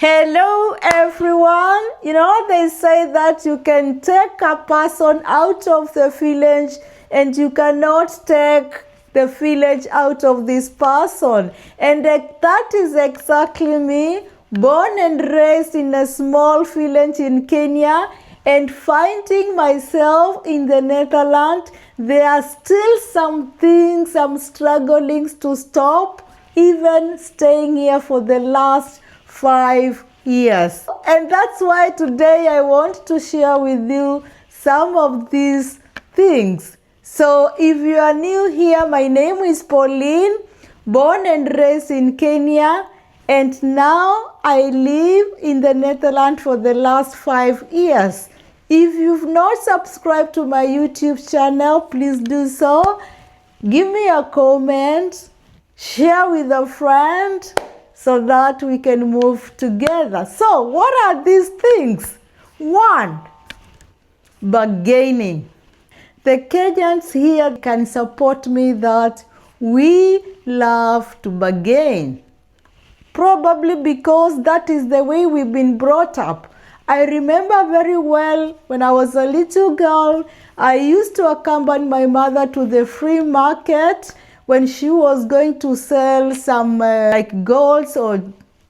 Hello everyone. They say that you can take a person out of the village and you cannot take the village out of this person. And that is exactly me, born and raised in a small village in Kenya and finding myself in the Netherlands. There are still some things I'm struggling to stop, even staying here for the last 5 years. And that's why today I want to share with you some of these things. So if you are new here, my name is Pauline, born and raised in Kenya, and now I live in the Netherlands for the last 5 years. If you've not subscribed to my YouTube channel, please do so. Give me a comment, share with a friend, so that we can move together. So what are these things? 1, bargaining. The Kenyans here can support me that we love to bargain. Probably because that is the way we've been brought up. I remember very well when I was a little girl, I used to accompany my mother to the free market when she was going to sell some like goats or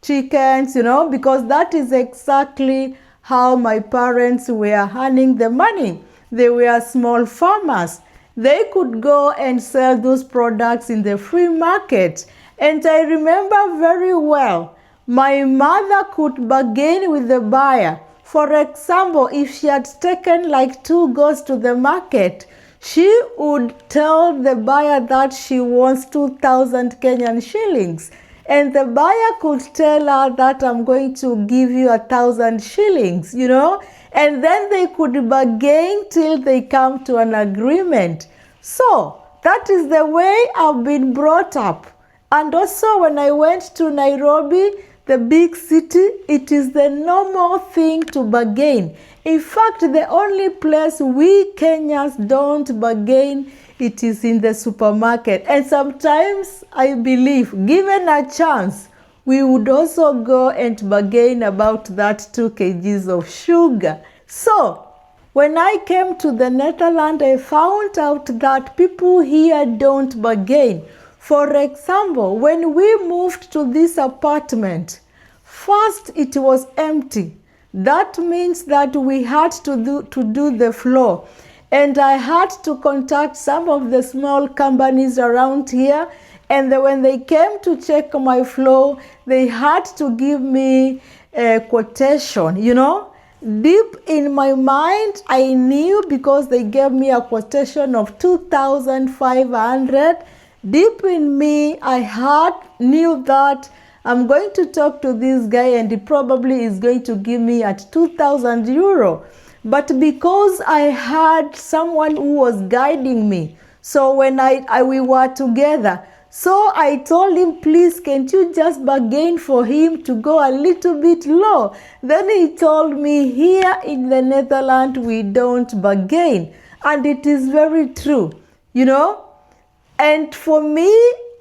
chickens, because that is exactly how my parents were earning the money. They were small farmers. They could go and sell those products in the free market. And I remember very well, my mother could bargain with the buyer. For example, if she had taken like 2 goats to the market, she would tell the buyer that she wants 2,000 Kenyan shillings. And the buyer could tell her that I'm going to give you 1,000 shillings, And then they could bargain till they come to an agreement. So that is the way I've been brought up. And also when I went to Nairobi, the big city, it is the normal thing to bargain. In fact, the only place we Kenyans don't bargain, it is in the supermarket. And sometimes I believe, given a chance, we would also go and bargain about that 2 kgs of sugar. So, when I came to the Netherlands, I found out that people here don't bargain. For example, when we moved to this apartment, first it was empty. That means that we had to do the floor. And I had to contact some of the small companies around here. And then when they came to check my floor, they had to give me a quotation, Deep in my mind, I knew because they gave me a quotation of 2,500. Deep in me, I knew that I'm going to talk to this guy and he probably is going to give me at 2,000 euro. But because I had someone who was guiding me, so when we were together, so I told him, please, can't you just bargain for him to go a little bit low? Then he told me, here in the Netherlands, we don't bargain. And it is very true, And for me,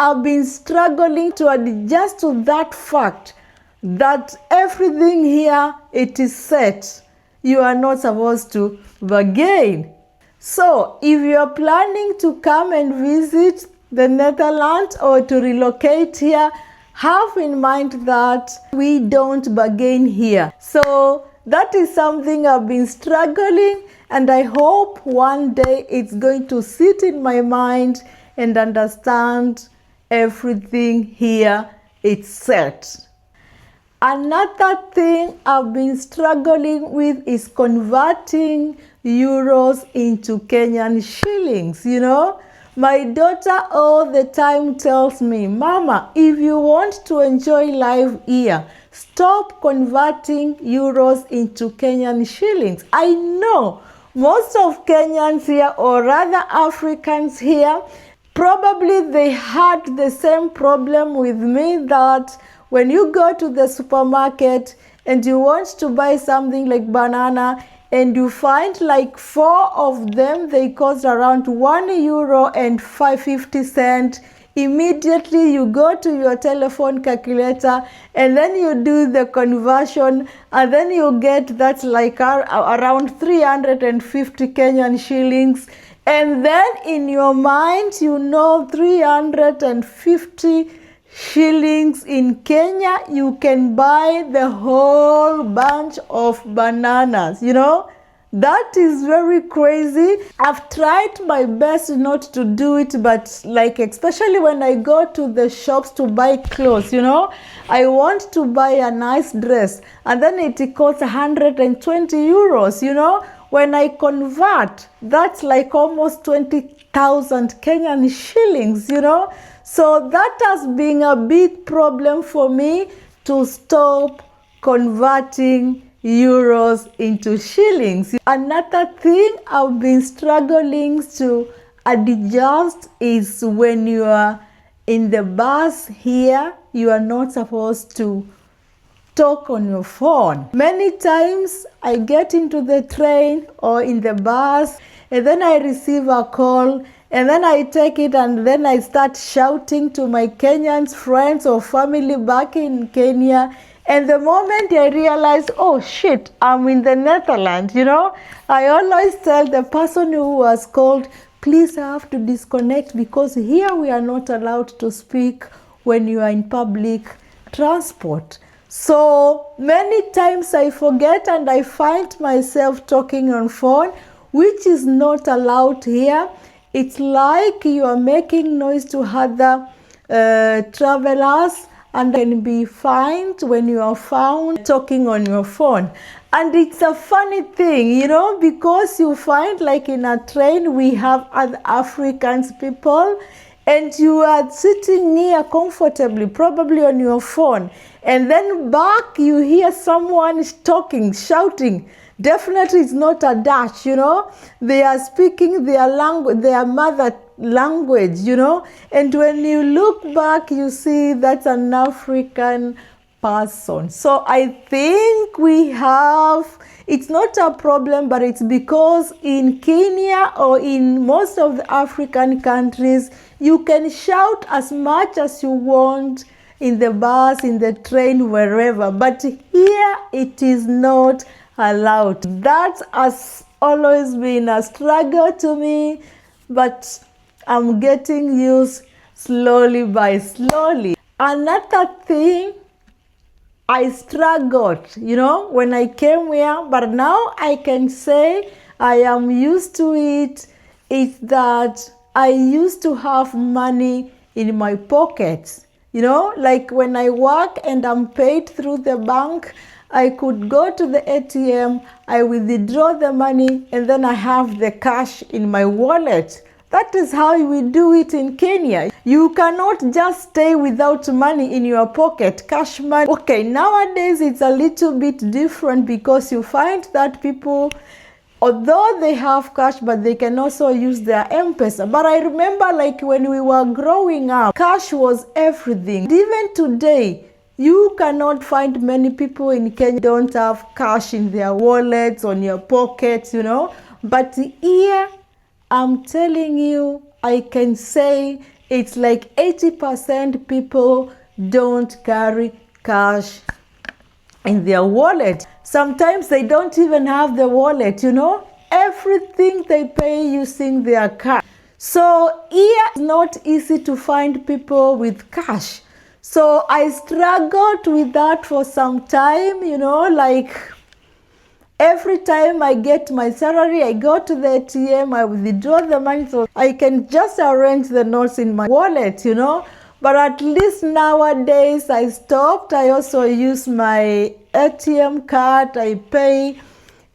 I've been struggling to adjust to that fact that everything here, it is set. You are not supposed to bargain. So if you are planning to come and visit the Netherlands or to relocate here, have in mind that we don't bargain here. So that is something I've been struggling, and I hope one day it's going to sit in my mind and understand everything here is set. Another thing I've been struggling with is converting euros into Kenyan shillings, My daughter all the time tells me, Mama, if you want to enjoy life here, stop converting euros into Kenyan shillings. I know most of Kenyans here, or rather Africans here, probably they had the same problem with me, that when you go to the supermarket and you want to buy something like banana and you find like 4 of them, they cost around €1.50. immediately you go to your telephone calculator and then you do the conversion, and then you get that's like around 350 Kenyan shillings. And then in your mind, you know 350 shillings in Kenya, you can buy the whole bunch of bananas, you know. That is very crazy. I've tried my best not to do it, but like especially when I go to the shops to buy clothes, you know, I want to buy a nice dress and then it costs 120 euros, you know. When I convert, that's like almost 20,000 Kenyan shillings, you know. So that has been a big problem for me to stop converting euros into shillings. Another thing I've been struggling to adjust is when you are in the bus here, you are not supposed to talk on your phone. Many times I get into the train or in the bus and then I receive a call and then I take it and then I start shouting to my Kenyan friends or family back in Kenya. And the moment I realize, oh shit, I'm in the Netherlands, you know, I always tell the person who was called, please I have to disconnect because here we are not allowed to speak when you are in public transport. So many times I forget and I find myself talking on phone, which is not allowed here. It's like you are making noise to other travelers and can be fined when you are found talking on your phone. And it's a funny thing, you know, because you find like in a train we have other Africans people and you are sitting near comfortably, probably on your phone. And then back you hear someone talking, shouting. Definitely it's not a Dutch, you know. They are speaking their language, their mother language, you know. And when you look back, you see that's an African person. So I think we have, it's not a problem, but it's because in Kenya or in most of the African countries, you can shout as much as you want in the bus, in the train, wherever. But here it is not allowed. That has always been a struggle to me, but I'm getting used slowly by slowly. Another thing I struggled, you know, when I came here, but now I can say I am used to it, is that I used to have money in my pockets. You know, like when I work and I'm paid through the bank, I could go to the ATM, I withdraw the money, and then I have the cash in my wallet. That is how we do it in Kenya. You cannot just stay without money in your pocket, cash money. Okay, nowadays it's a little bit different because you find that people, although they have cash, but they can also use their M-Pesa. But I remember like when we were growing up, cash was everything. Even today, you cannot find many people in Kenya don't have cash in their wallets, on your pockets, you know. But here, I'm telling you, I can say it's like 80% people don't carry cash in their wallet. Sometimes they don't even have the wallet, you know. Everything they pay using their cash. So here it's not easy to find people with cash. So I struggled with that for some time, you know, like every time I get my salary, I go to the ATM, I withdraw the money so I can just arrange the notes in my wallet, you know. But at least nowadays I stopped. I also use my ATM card. I pay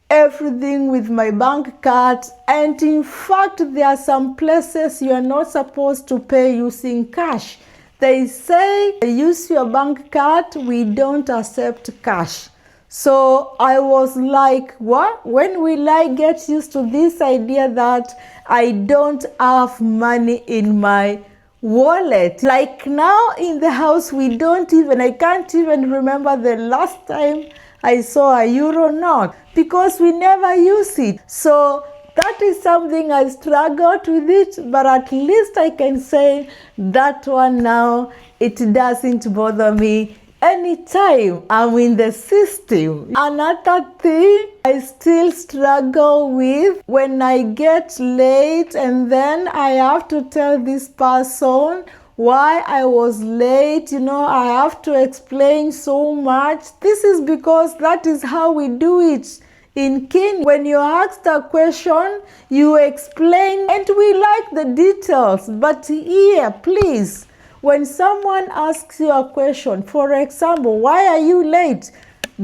everything with my bank card. And in fact, there are some places you are not supposed to pay using cash. They say, use your bank card, we don't accept cash. So I was like, what? When will I get used to this idea that I don't have money in my wallet? Like now in the house, I can't even remember the last time I saw a euro note because we never use it. So that is something I struggled with it, but at least I can say that one now, it doesn't bother me anytime I'm in the system. Another thing I still struggle with, when I get late and then I have to tell this person why I was late, I have to explain so much. This is because that is how we do it in Kenyan. When you're asked a question, you explain, and we like the details. But here, please, when someone asks you a question, for example, why are you late?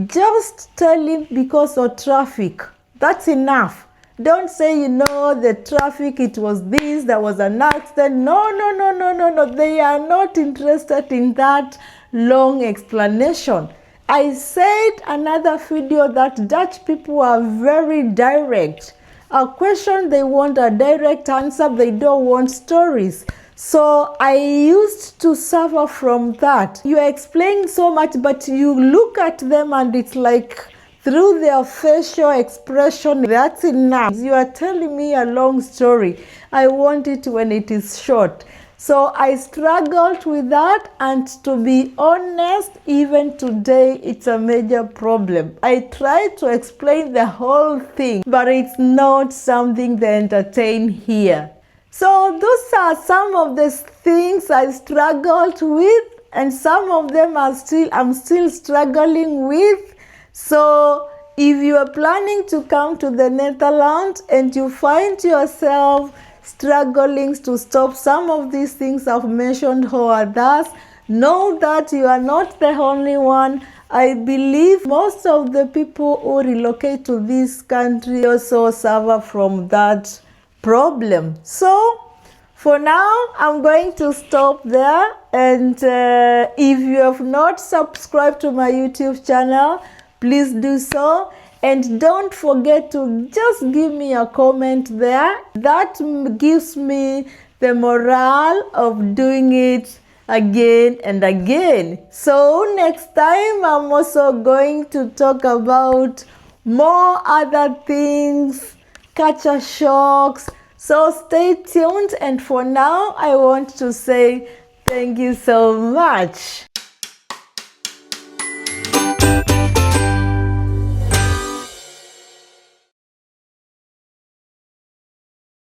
Just tell him because of traffic. That's enough. Don't say, the traffic, it was this, there was an accident. No. They are not interested in that long explanation. I said another video that Dutch people are very direct. A question, they want a direct answer. They don't want stories. So I used to suffer from that. You explain so much, but you look at them and it's like, through their facial expression, that's enough. You are telling me a long story. I want it when it is short. So I struggled with that, and to be honest, even today, it's a major problem. I try to explain the whole thing, but it's not something they entertain here. So those are some of the things I struggled with, and some of them I'm still struggling with. So if you are planning to come to the Netherlands and you find yourself struggling to stop some of these things I've mentioned or others, know that you are not the only one. I believe most of the people who relocate to this country also suffer from that problem. So for now, I'm going to stop there. And if you have not subscribed to my YouTube channel, please do so. And don't forget to just give me a comment there. That gives me the morale of doing it again and again. So next time, I'm also going to talk about more other things, culture shocks. So stay tuned. And for now, I want to say thank you so much.